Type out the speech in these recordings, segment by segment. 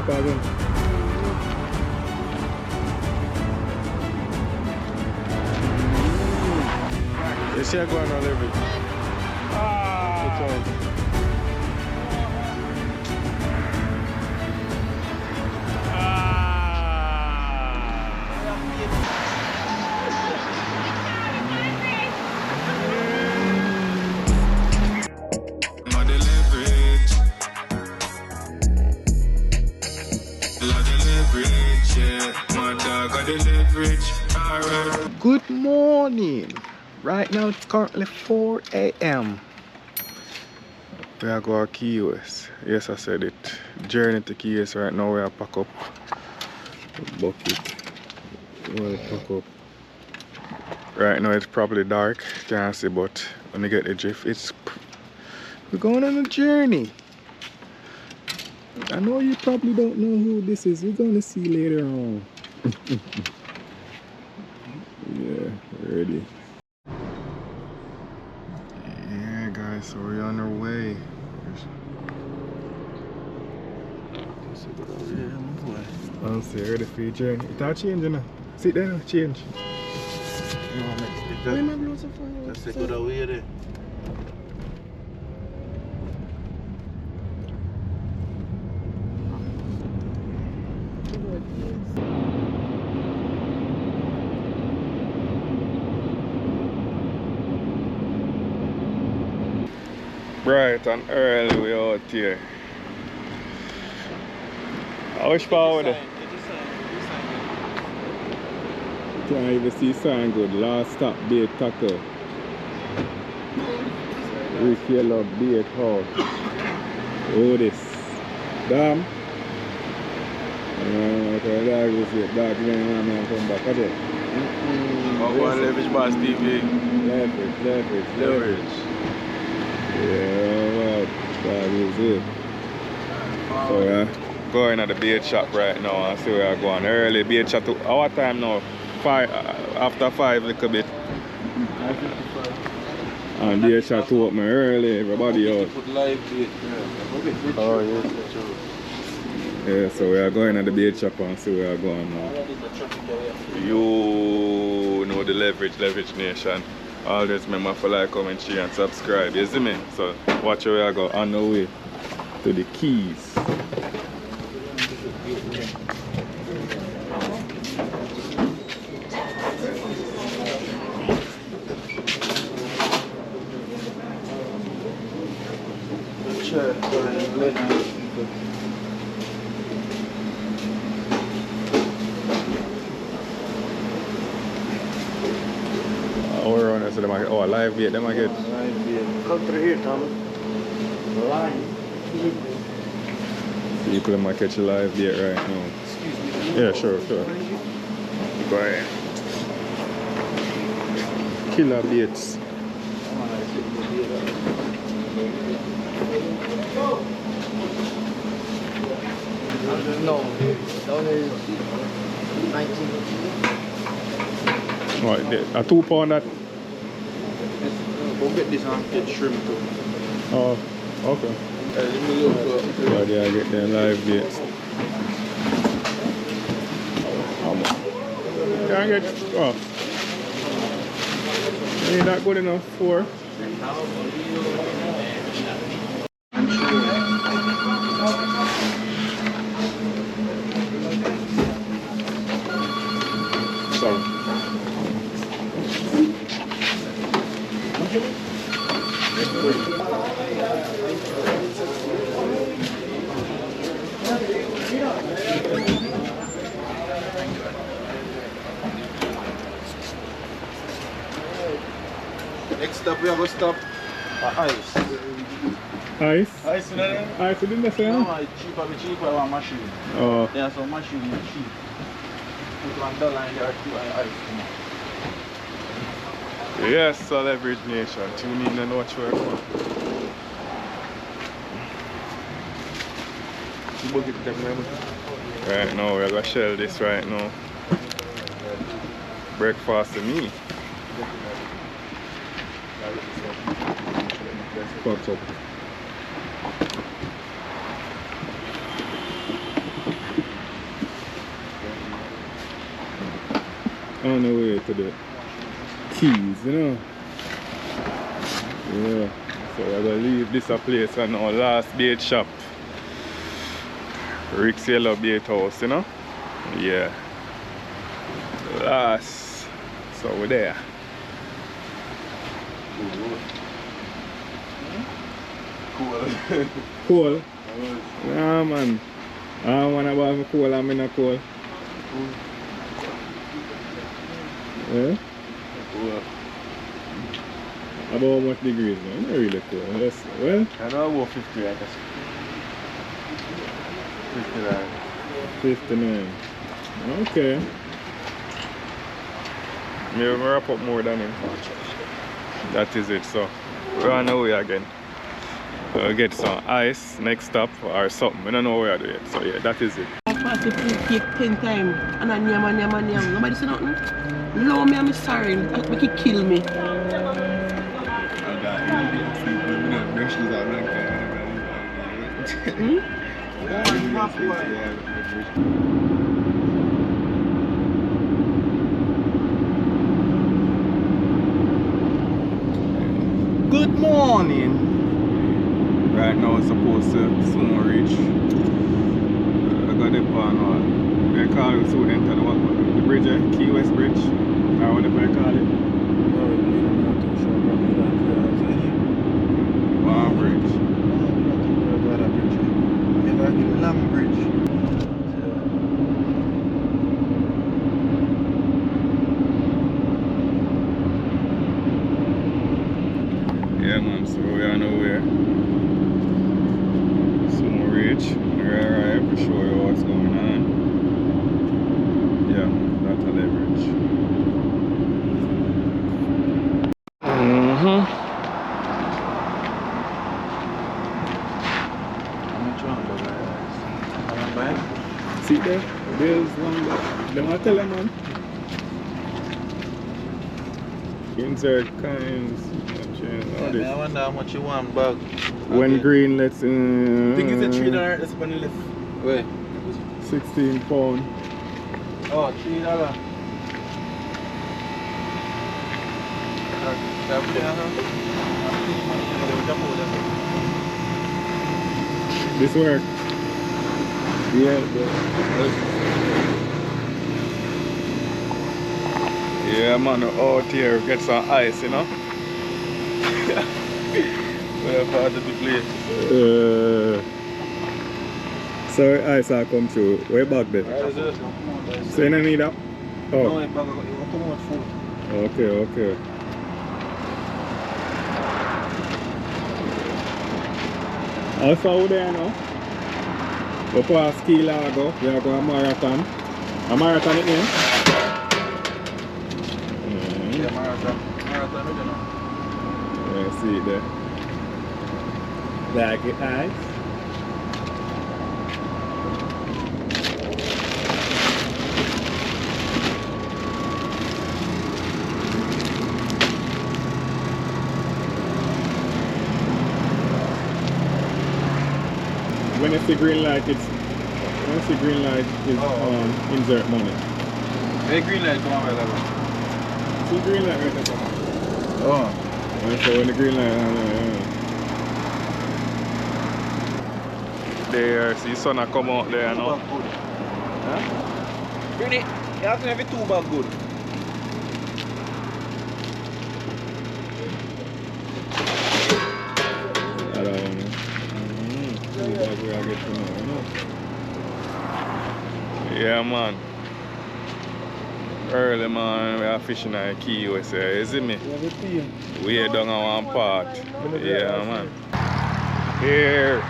my car again. You see I go on leverage. Good morning. Right now it's currently 4 a.m. We are going to Key West. Yes, I said it. Journey to Key West right now. We are pack up the bucket. We want to pack up. Right now it's probably dark. Can't see, but when you get the drift, we're going on a journey. I know you probably don't know who this is. We're going to see later on. Yeah, ready. Yeah, guys, so we're on our way. I'll see, ready for your journey. It's changing now. Sit down, change. Why am I blowing so far? That's a good away there. Bright and early we out here. How much power there? Can't even see sign good. Last stop bait tackle. Refill up bait house. Oh this. Damn. Okay, dog is it. Dog man come back at it. Leverage boss TV. Leverage. Yeah, that is it. So yeah, going at the bait shop right now and see where I'm going. Early bait shop to our time now. After 5 little bit. 5:55. And bait shop to open early, everybody out. Put live bait. Oh yes, yeah, so we are going at the bait shop and see where I'm going now. You know the leverage nation. Always remember to like, comment, share and subscribe, you see me? So watch where I go on the way to the Keys. So them I, oh, live bait, them I get. Live bait. Country here, Tom. Live. People might catch a live bait right now. Excuse me. Yeah, sure. Go ahead. Killer baits. No, down there is 19. What, a 2 pound that? Go get this and get shrimp too. Oh, okay. Yeah, I get them live baits. Can't get, oh. Ain't that good enough for? Sorry. Next stop we are going to stop at ice. Ice? Ice, you know? Ice, didn't they say? No, it's cheaper one machine. Oh. There's some machine is cheap. Put $1 and there are 2 ice. Yes, so leverage nation. Tune in and watch where I go. Right now, we're going to shell this right now. Breakfast to me. What's up? on the way to the keys, you know. Yeah. So we're gonna leave this a place and our last bait shop. Rick's Yellow Bait House, you know? Yeah. Last. So we're there. Cool. Cool? Nah, man. I don't want to have a cool, I'm in a cool. Yeah? Cool. About how much degrees? No? Not really cool. Yes. Well? I know about 50, I guess. 59. 59. Okay. Maybe we'll wrap up more than him. That is it, so we're on our way again. We'll get some ice next stop or something. We don't know where to do it. So yeah, that is it. I passed the cake 10 times and I nyam. Nobody say nothing. Low me, I'm sorry. That make it kill me. Good morning. Right now it's supposed to soon reach. I got the pan. They call it to enter the bridge, Key West Bridge, or whatever they call it. One bridge. Long bridge. Yeah man, so we are nowhere. Soon reach. We're arrived to show you what's going on. Yeah, that's a leverage. See there? There's one that they want to tell them, man. Insert kinds. I wonder how much you want bag. When green, let's I think it's a $3 that's on the left. Wait. 16 pound. Oh, $3. This work. Yeah. Yeah man, out here get some ice, you know. We're part of the place. Sorry, ice I come through. Way back there. So you don't need that? Oh. No, it will come out full. Okay. How far there now? We pass Key Largo, we are going to marathon. A marathon it name? Yeah, marathon. Marathon, you know. Yeah, see it there. Like it ice. When you see green light, it's insert money. Hey, green light, come on, my level. See green light right there. Oh. And so when the green light there, see sun a come out there now. Huh? Bring it. You have to have it 2 bag good. I don't know. We are getting to know. Yeah man. Early man, we are fishing at Key West, you see me? We are down on one part. Yeah man. Here.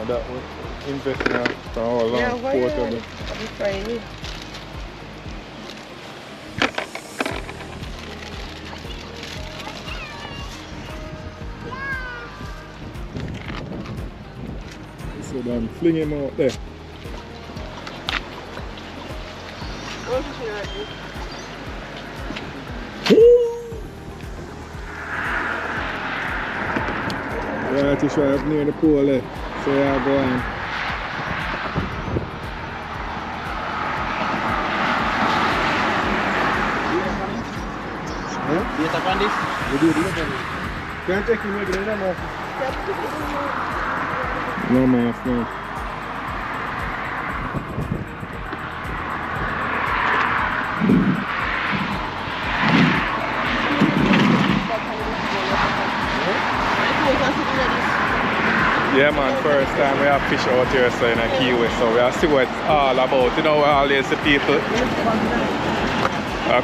That was investing for how long? Yeah, why Portable. I'm trying it. So then fling him out there. Right, to show up near the pool there. So yeah, go on. You tap on this? We do this. Can't take him again, no more. No more, no. Yeah man, first time we have fish out here so in a Key West, so we have to see what it's all about. You know, always the people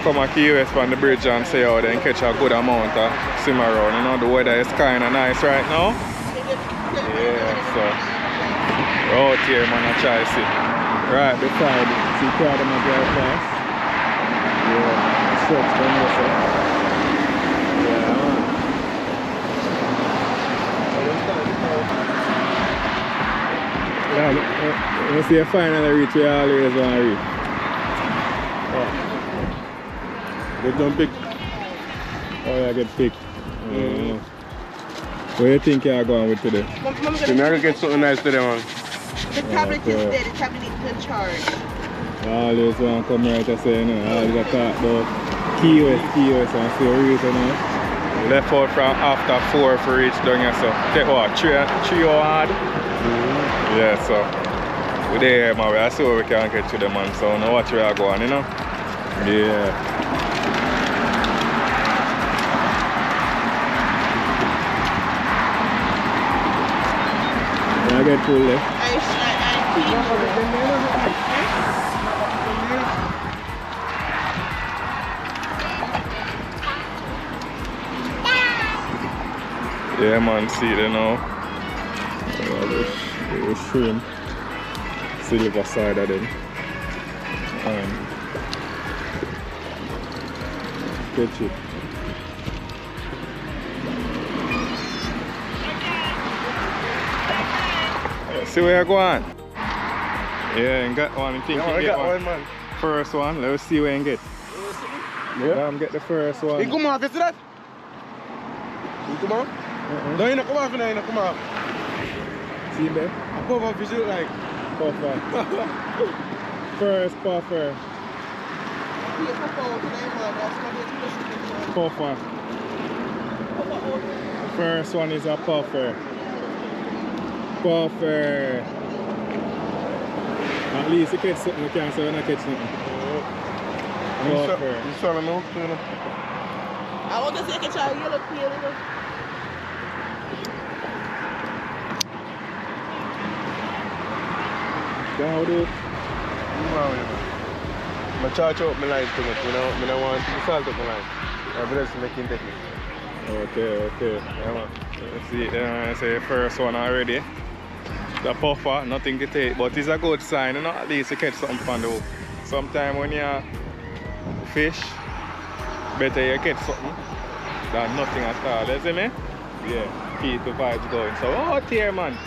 come to Key West from the bridge and say how they can catch a good amount of swim around. You know, the weather is kind of nice right now. Yeah, so we're out here man, I try to see. Right beside it, see crowd them drive past. Yeah, stretch down there, so. Yeah man. Yeah, let's see if finally reach where I always want to reach. Get them pick. Oh yeah, get picked. What do you think you're going with today? I'm gonna get something nice today, man. The tablet is there, the tablet is in charge. I always want to come right and say, you know, I always talk about Key West, and see a reason, you know. We left out from after 4 for reach down here, so take what, 3 hours hard? Yeah, so we're there, man. I see what we can get to them, man. So now watch where I go on, you know? Yeah. I get full left. Yeah man, see it now. The shrimp. Silver side of them. Catch it. See where you're going? Yeah, and got one. I think you get one. Man. First one, let's see where you get. Yeah. Get the first one. You come off, you see that? You come off? No, you don't come off, you don't come off. See him there? A puffer fish look like. Puffer. First puffer. Puffer. First one is a puffer. Puffer. At least you catch something, you can't say you're not catching nothing. Puffer. You saw them out, you know? I want to say catch a yellow peel, you know. How do it? I charge out my line too much, you know? I don't want to salt up my line. I'm just making technique. Okay. Yeah, man. Let's see, I say the first one already. The puffer, nothing to take, but it's a good sign, you know, at least you catch something from the hook. Sometimes when you fish, better you catch something than nothing at all, you see me? Yeah, keep the vibes going. So out here man.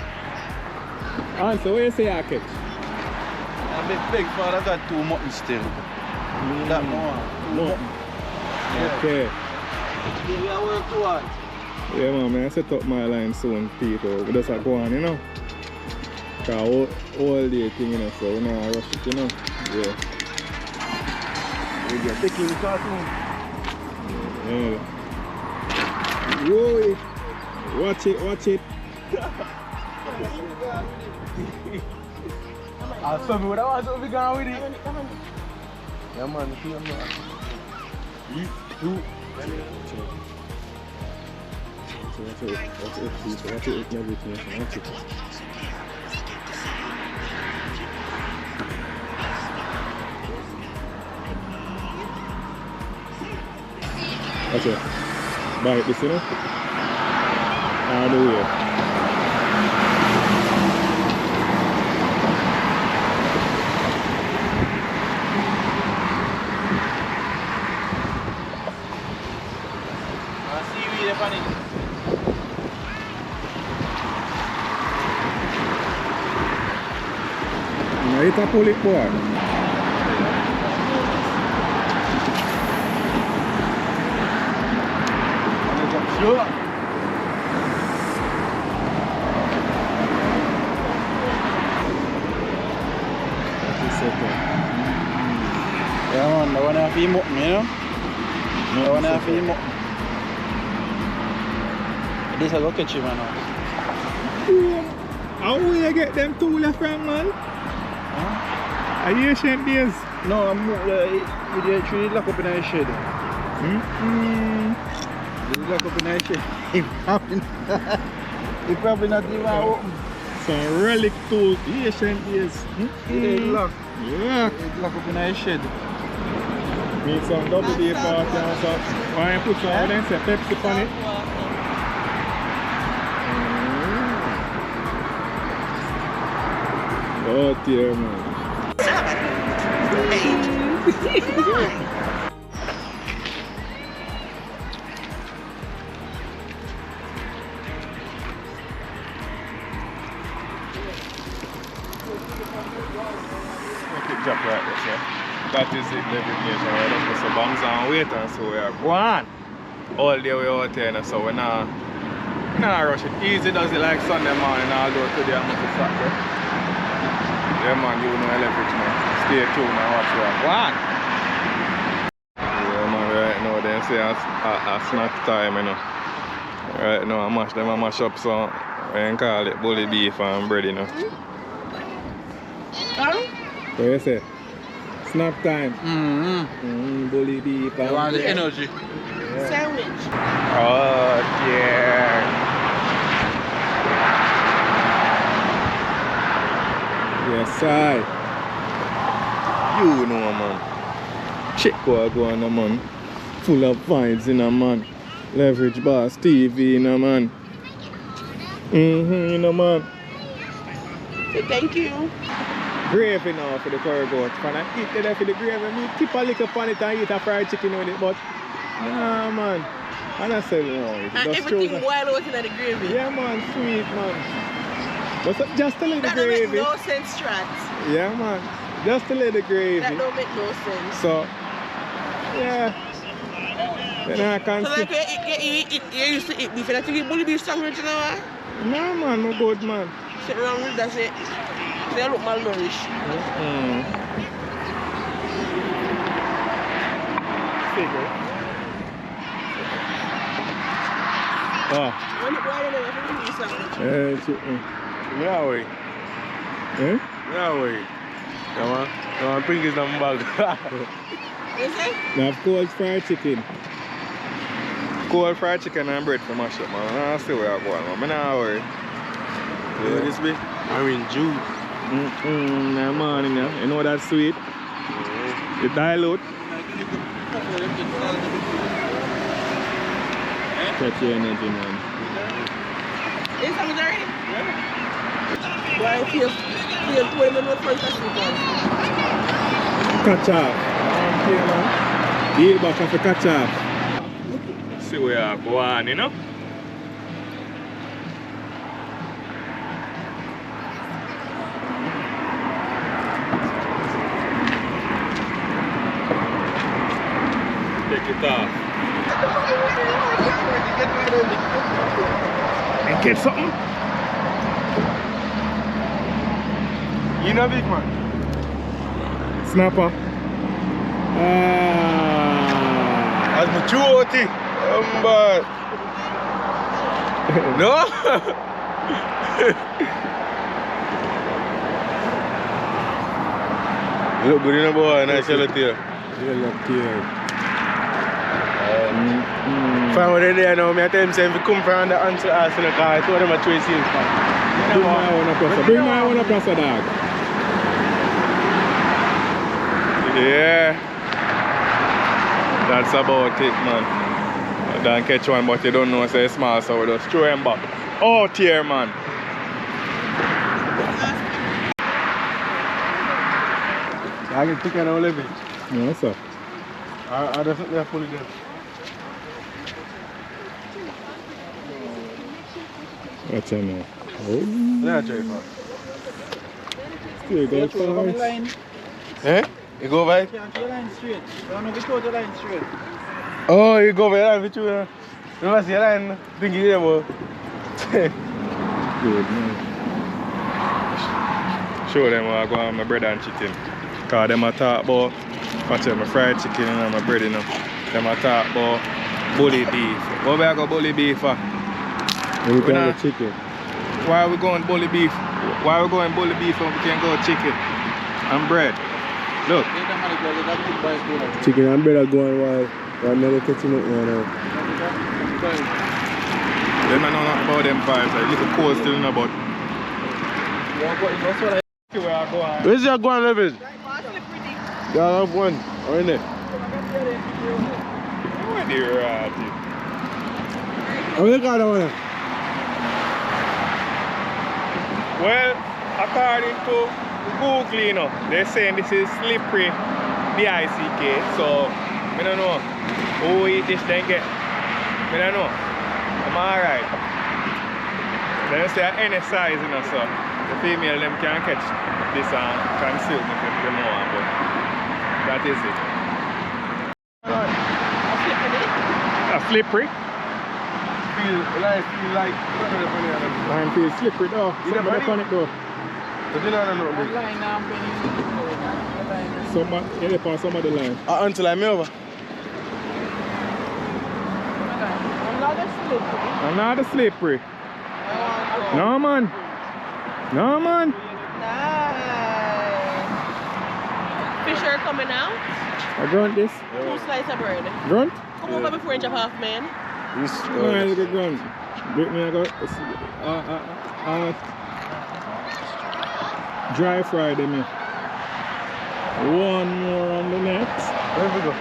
Answer, what you say I catch? A big father, I've got 2 mutton still. That more. Mutton. Okay. Yeah, I work too hard. Yeah man, I set up my line soon, people. We just go on, you know. Cause all day thing, you know, so we don't rush it, you know. Yeah. You're taking the cartoon. Yeah. Whoa! Watch it. I'll show me what I want to be going with it. Yeah man, see him now. Watch it, everything. Watch it. Watch it. Bite this, you know? All the way. Better pull it, boy. Sure. Yeah, man, the one I feel more, you know? The one I feel more. This is a catch you, man. How will you get them tools from, man? Huh? Are you ancient days? No, I'm you actually lock up in a shed. You lock up in a shed. He probably not even open. Some relic tools, ancient days. He lock. Yeah. He lock up in a shed. Need some double D party and stuff. Why you put some of them, say Pepsi on it? Oh dear, man. Drop right there, sir. That is it, leverageboss. Alright, just put some bangs and wait and so we are going all the way out here, so we're not rush it. Easy does it like Sunday morning, although today I'm going to Saturday. Yeah man, you know leverage man. Stay tuned and watch what one. Yeah man, right now they say a snack time, you know. Right now I mash up some, we can call it bully beef and bread, you know. What you say? Snack time. Bully beef. I want the energy. Yeah. Sandwich. Oh yeah. Yes, I. You know, man. Check what go on, man. Full of vibes in a man. Leverage boss TV in a man. You know, man. So thank you. Gravy now for the curry goat. When I eat it for the gravy, I tip a little pan it and eat a fried chicken with it, but nah man. And I said no. And everything boiled out in the gravy. Yeah man, sweet man. But just a little that gravy. That don't make no sense, Strat. Yeah man. Just a little gravy. That don't make no sense. So yeah. Then I can so like you used to eat beef and I think you bully beef sandwich, you know what? No man, no good man. Sit around with that's it. So you look malnourished. Figure. Oh. When you boil it, you eat sandwich. Chicken. Yeah, wait. Eh? Yeah, wait. Come on, bring his number back. You see? Now, cold fried chicken. Cold fried chicken and bread for mash up, man. I see where I'm going, man. I'm not worried. Yeah, this bit? I mean, juice. Nah, man, you know that's sweet. You dilute. Catch your energy, man. Is something already? Yeah. Why feel 20 minutes for the one? Catch up. Okay, man. Deal back off the catch up. See where I'm going, you know? Take it off. And get something? You know, big man? Snapper. As my chuoti. But no. You look good in a boy, nice yellow tail. Yellow tail. From where they are now, I tell him say if you come from the answer ass in the car, I told them a choice is. Bring my one up, dog. Yeah. That's about it, man. I don't catch one, but you don't know say it's small, so we just throw him back. Out here, man. I can pick it out of it. No, sir. I just think they're fully dead. Watch out now. Yeah, Jay. You go far. line. Eh? You go by? Can't do your line straight. Don't know which the line straight. Oh, you go by line with you. You never see a line. Think you there, Good man. Show them how I go on my bread and chicken. Cause them a talk about watch my fried chicken and my bread, you know. Them a talk about bully beef. What we go bully beef for? We can go chicken. Why are we going bully beef? Why are we going bully beef when we can go chicken and bread? Look. Chicken and bread are going wild. I'm never catching it now. Them I know nothing about them vibes. Like little cold still in about. Where's your going, Levis? Yeah, I have one. Right there. Where the rat? How many got that one? Well, according to Google, you know, they're saying this is slippery, B-I-C-K. So, I don't know who eat this then get. I don't know. I'm alright. They say any size, you know, so the female them can catch this and consume it if they want, but that is it. A slippery? Line feels slippery though. Somebody on it though. But you don't know. Somebody on some of the line. Until I'm over. I'm not a slippery. No man. No man. Nice. Fish are coming out. I grunt this. 2 slices of bread. Grunt? Come over before you jump off, man. This is a grunt. Break me, I got dry fry them here. One more on the net. Where we go?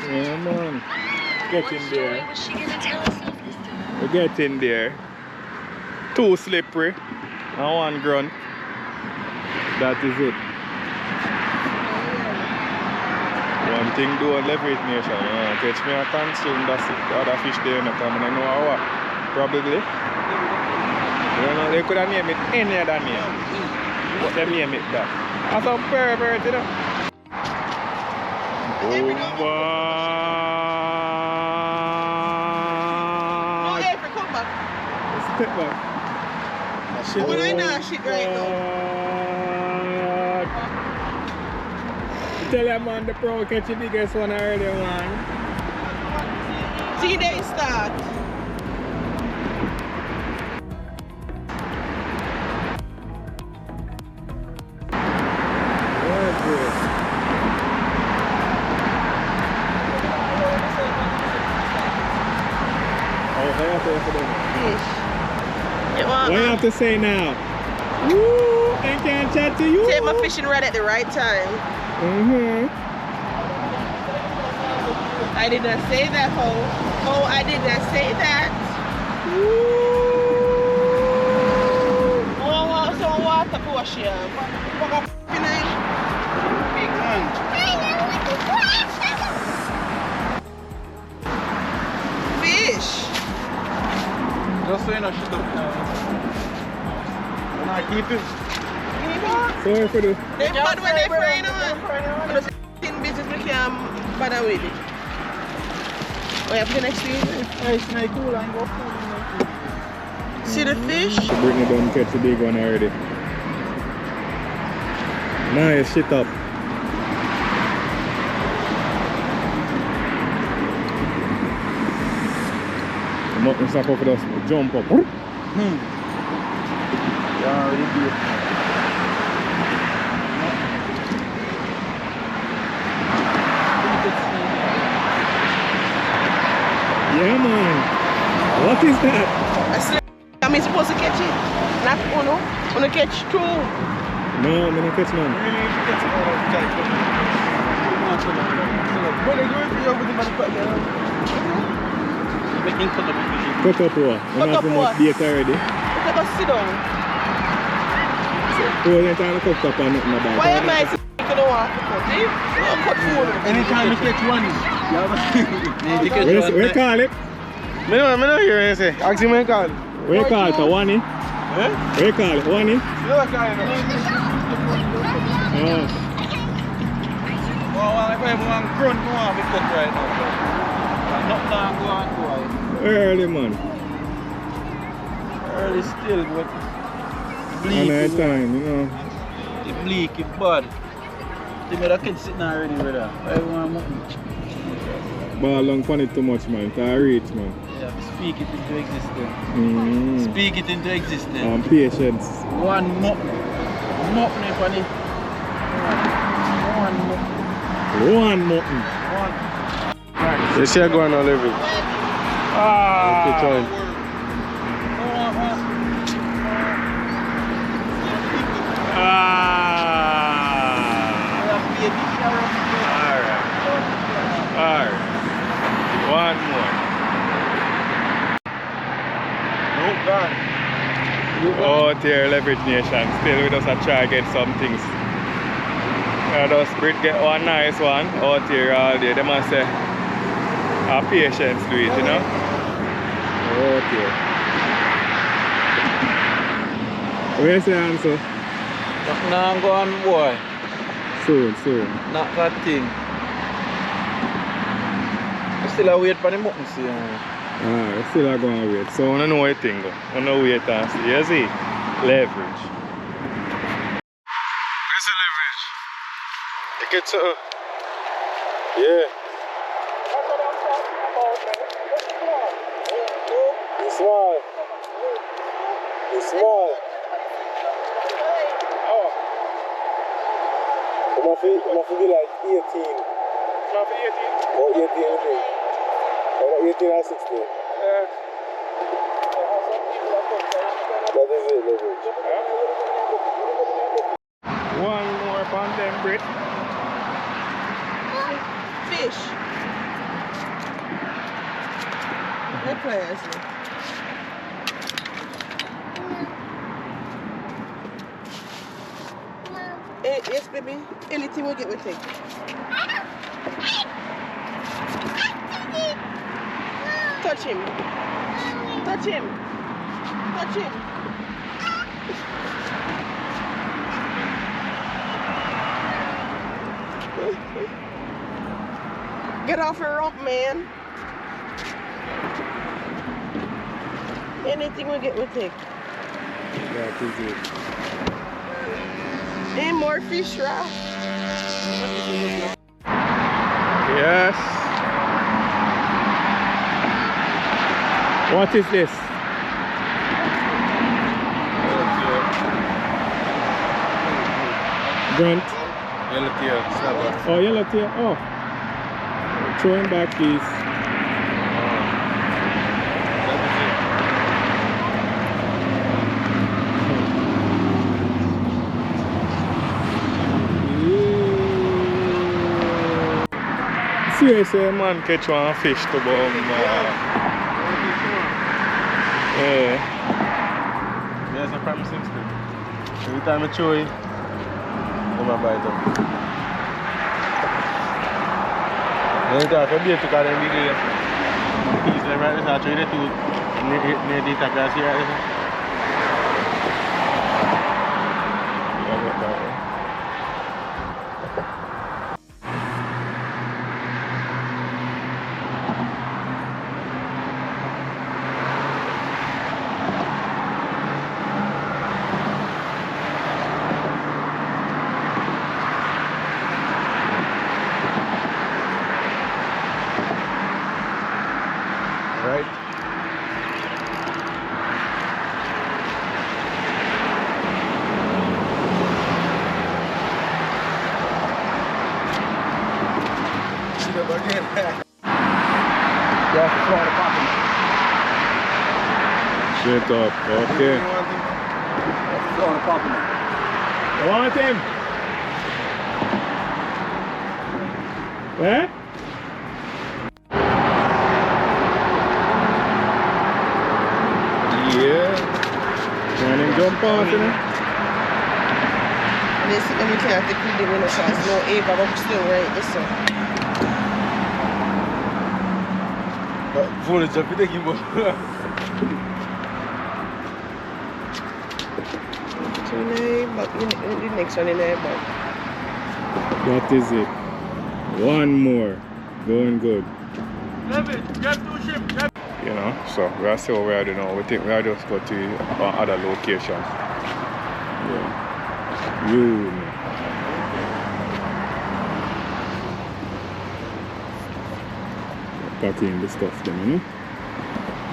Yeah, man. Get in there. We get in there. 2 slippery and 1 grunt. That is it. One thing do on leverage nation, catch me and consume, that's it. The other fish there not coming, I know what. Probably. You know, they could have named it any other name. But they name it that. That's some pervert, you know. Oh, Oh, Avery, come back. Step back. We're doing that shit right now. Tell that man the pro catch the biggest one already, man. See, they start. Fish. What you have to say now? Woo! I can't chat to you. Take my fishing rod at the right time. I did not say that, ho. Oh, I did not say that. Oh, wow, some water push here. Big man. Fish. Just so you know, shut up now. When I keep it. Sorry for the. They bad when they frying on. In business, we can't bother with it. Oh, you have the next week? It's not cool, I ain't go cool. See the fish? Bring it down, catch the big one already. Nice, shit up. I'm up and stop up with us, jump up. Yeah, already do it. Yeah, man. What is that? Am I supposed to catch it? Not uno. Uno catch 2. No, I'm gonna catch none. Really, if you get some more of the guy, but they're going to be over the motherfucker. Making fun of the fishing. Cut up what? I'm not too much bait already. Let us sit down. So, you ain't trying to cut up on nothing about Why am I saying you don't want to cut? You don't cut food. Anytime you catch one, you have a Where call it? Me no hear you say. Ask him when you call. Where you call it? A one? Eh? Where you call it? One? You don't call it. Oh. Well, if I want to grunt, go on, we cook right now. Not now, go on. Early, man. Early still, but And night time, you know. it's bleak, it's bad. The other kids sitting already with her. I want mutton. Ball long for it too much, man. Can't reach, man. Yeah, speak it into existence. Speak it into existence. Patience. One mutton. Mutton if I need. One mutton. One mutton. One. You see I go on a level. Ah. Alright. One more. Nope, gone. Oh dear, Leverage Nation. Still we just try to get some things. Just get one nice one out here all day. They must say our patience do it, you know? Oh dear. Where's the answer? Now I'm going, boy. Soon. Not that thing. I still wait for the mutton, see. Ah, still are going to wait. So I don't know what thing go. I know wait and see. You see? Leverage. Where's the leverage? You get to yeah. It's small. It's small. Oh. It must be like 18. Not 18? Oh, 18, I think. Or 18 or 16. That is it, leverage. One more upon them, Brit. Fish. Good play, yes, baby. Anything will get with it. Touch him. Touch him. Touch him. Get off her rope, man. Anything will get with it. That is it. Any more fish, Ralph? Yes. What is this? Grunt. Yellowtail snapper. Oh, yellowtail. Oh. Throwing back these. Seriously, man, catch one fish to bomb. Yeah. There's a prime 60. Every time I chew it, I'm going to bite up. Anytime I beat to cut them video, he's right there, I try to do near the attack last year. Right? Yeah, it's water popping. Straight up. Okay. It's water popping. Want him? Eh? Yeah. Can him jump off, you know? Let me tell you, I think we did win a class. No, Ava, but still right. This one. Phone is up, take him. So the next one in there, but That is it. One more. Going good. You know, so we are still where I don't know. We think we are just go to other location. Yeah. You know. Packing the stuff then, you know?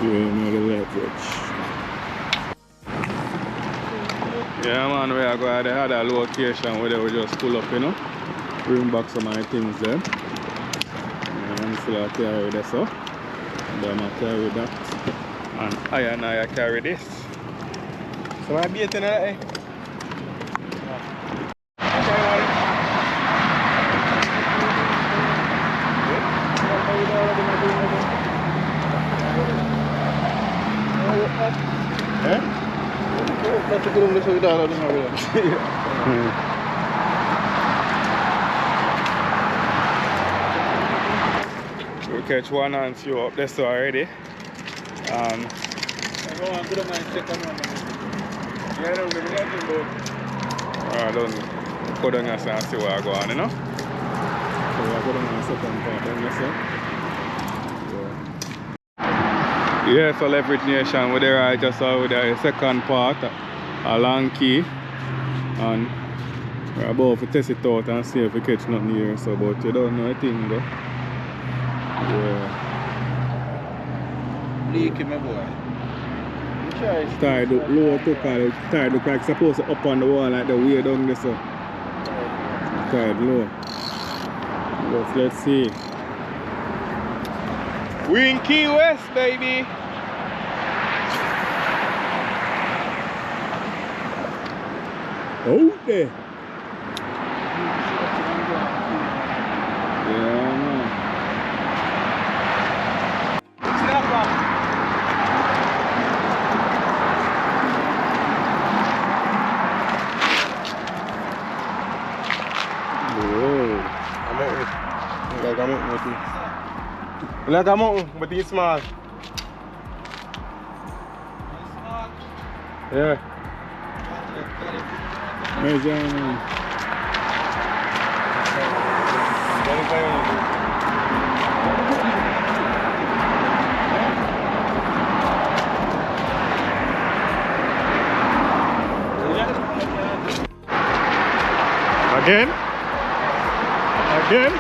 You know the leverage. Yeah man, we are going to the other location where we just pull up, you know? Bring back some of the things there. And still carry this up. Then I carry that. And I carry this. So I beat in it. We catch one and few up this already. I don't go down and see where I go on, you know? So I go down and second part, then you see? Yeah, so Leverage Nation, we're there right just over there, the second part, a long key. And we're about to test it out and see if we catch nothing here, so but you don't know a thing though. Yeah. Leaky, my boy. Tide low to call tide look like supposed to up on the wall like the way down there, so tide low. But let's see. We in Key West, baby. Oh there. Yeah man. Like a mountain, but it's small. Yeah. Measure. Again? Again?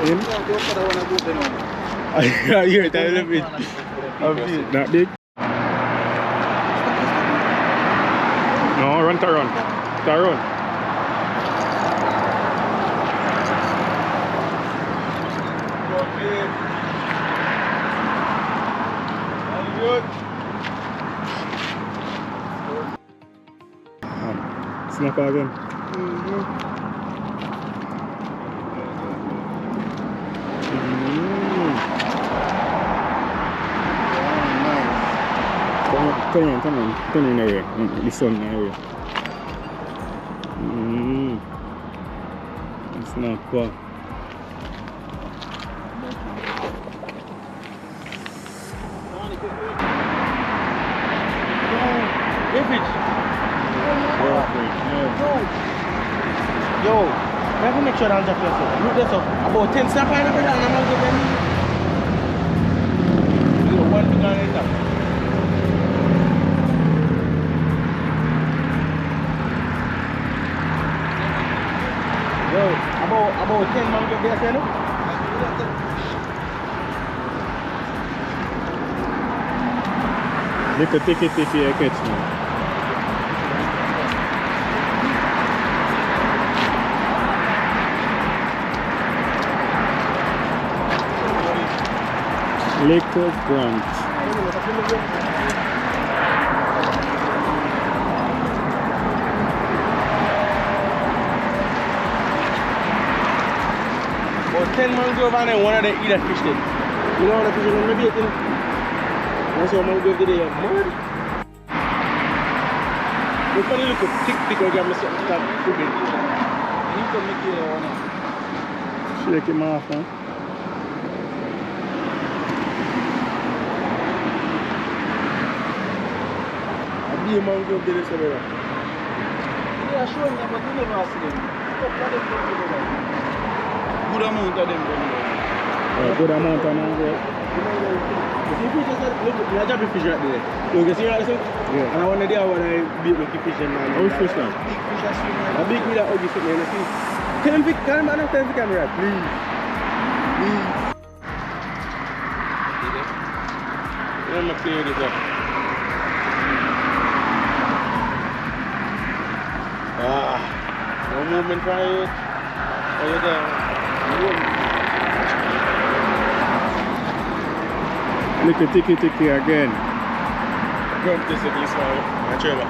In? I hear it a little bit. That big? No, run to run. To run. Snap again. Turn on away. The sun away. It's not far. Yo, never make sure I'm just yourself. Look this up. About 10 snap and everything, and I'm going to give them. One to go later. Yo, about 10 mango there, you know? Little ticket if you catch me. Little Grant. About 10 mangrove and then one of them eat that fish then. You know what the fish is on the bait, you know? That's how mangrove today are mad. Look at the little tick or give me something to start cooking. You can make it one. Shake him off, man. I'll be a man go get this over there. Yeah, sure, but you never see them. Good amount of them going there. Good amount of mango. You see fish that look, you have a fish right there. Look, you see what I say? Yeah. And I want to do when I beat with the fish and man. How fish now? Big fish are swimming. A big with that ugly sitting there, you see? Can I have time for camera? Please. Please. Let me play with this up. No movement right. Oh, you're there. Little ticky again. Grab this at least now. My trailer.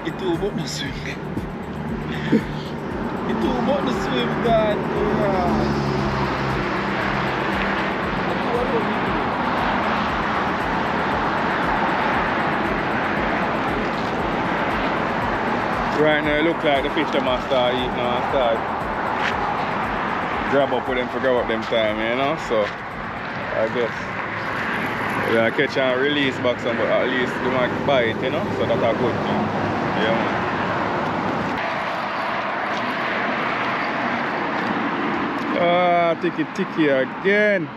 It too about the swim. It too about the swim, God. Right now it looks like the fish them are start eating and start grab up with them for grab up them time, you know, so I guess we're gonna catch and release back some, but at least they might bite, you know, so that's a good thing. Yeah, man. Ah, ticky again.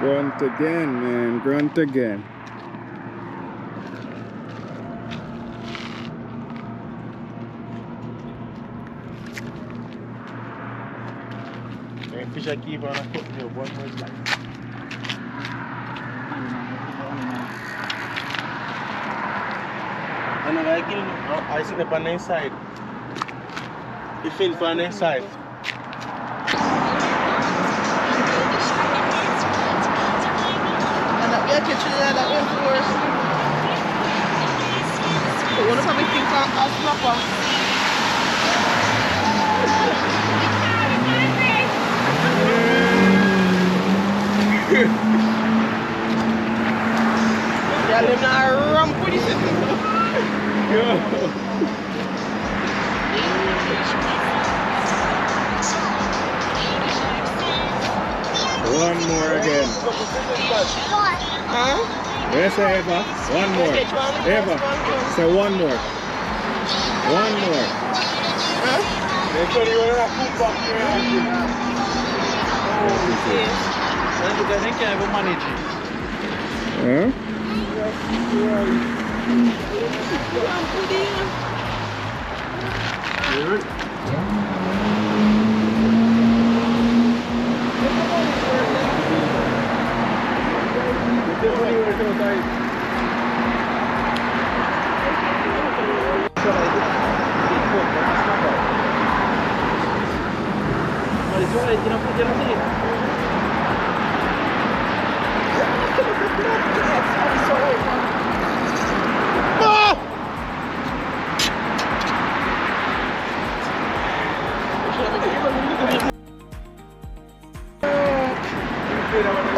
Grunt again, man. Grunt again. Fish I keep on a foot here, one more slide. And I sit up on the inside. You fin for on the inside. And that we are catching that one first. So one of the things on snapper. Yeah, let me not run for this. One more again. Huh? Yes, Eva. One more. Eva. So one more. One more. Huh? They told you were a food back here. And you guys can't even manage it. Huh?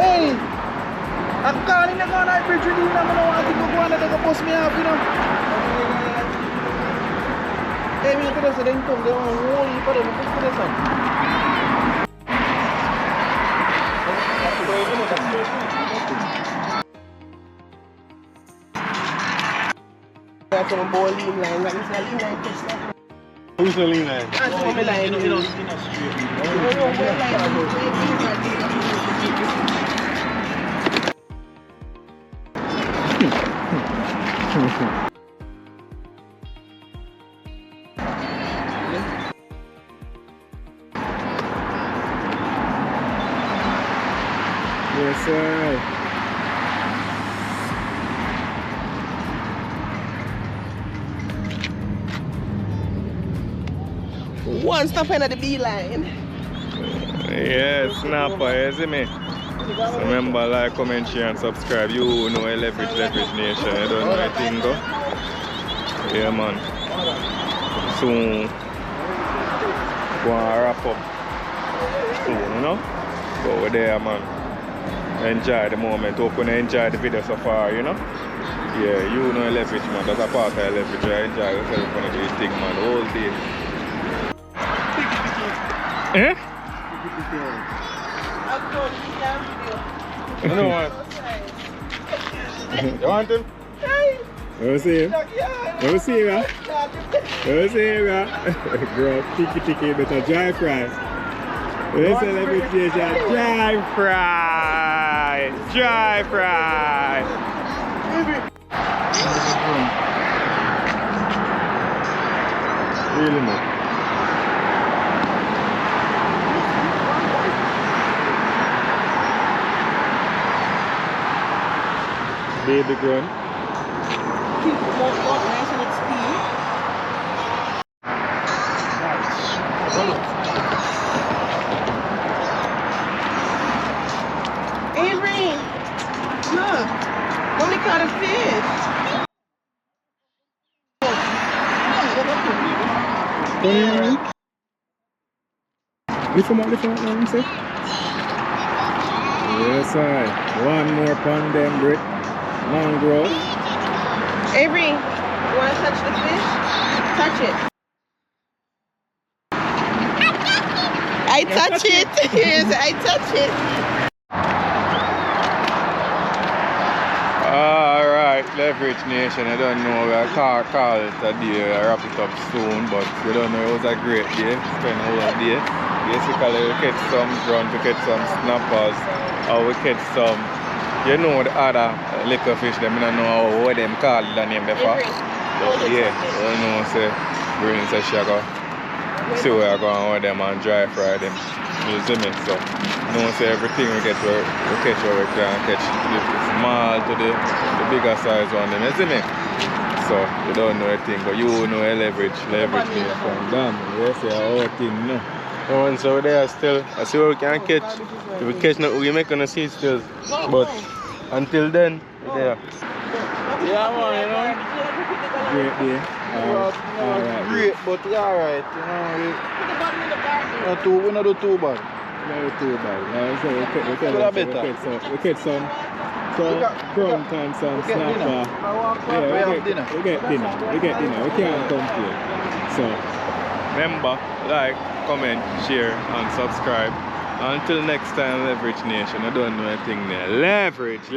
Hey! Ang kanin na nga na bridge din naman ang ating kukuha na taga-post me happy na. Eh, may ito na sa lengkong. Di ba, huli pa rin. Magpapit pa rin sa. Kaya ito ng ball lean line. Lagi sa lean line test na. Who's the lean line? Ah, so may line. Yes, sir. One stop in at the B line. Yeah, snapper, you see me? So remember, like, comment, share and subscribe. You know a leverage nation, you don't know anything, go? Yeah, man. Soon go and wrap up soon, you know? But we're there, man. Enjoy the moment. Hope you enjoy the video so far, you know? Yeah, you know leverage, man. That's a part of leverage. I enjoy yourself when I do this thing, man, the whole day. Eh? You know what? You want him? Let me see him. Let me see him, man. Let me see him, man. Bro, tiki, better dry fry. Let's say leverage nation. Dry fry! Dry fry! Really, man. Baby grown. Keep the milk nice and it's steamy. Avery, look, only caught a fish. Lift him up, let me see. Yes, I. One more pound them, Brick. Long growth. Avery, you want to touch the fish? Touch it. I touch it. Yes, I touch it. Alright, leverage nation. I don't know, we'll call it a day, I'll wrap it up soon, but we don't know, it was a great day. Spent a whole day. Basically, we catch some drum, we catch some snappers, or we catch some, you know, the other liquor fish, them, I don't know what them call the name before. But yeah, we know, say, bring say she go see where I go and with them and dry fry them. You see me? So, you know, say everything we get, we catch where we can catch. The small to the bigger size one, them, you see me? So, you don't know anything, but you know a leverage name from them. Yes, yeah, whole thing, you know. And so there still, I see what we can catch. If we catch not, we make gonna see still. But until then, we're there. Yeah, man, you know. Great day. Alright. Great, but yeah, alright. You know, we're not too bad. Not too bad. So we catch some crump and some snapper. Yeah, we get dinner. We can't complain. So, Remember, like, comment, share, and subscribe. Until next time, Leverage Nation, I don't know anything there. Leverage.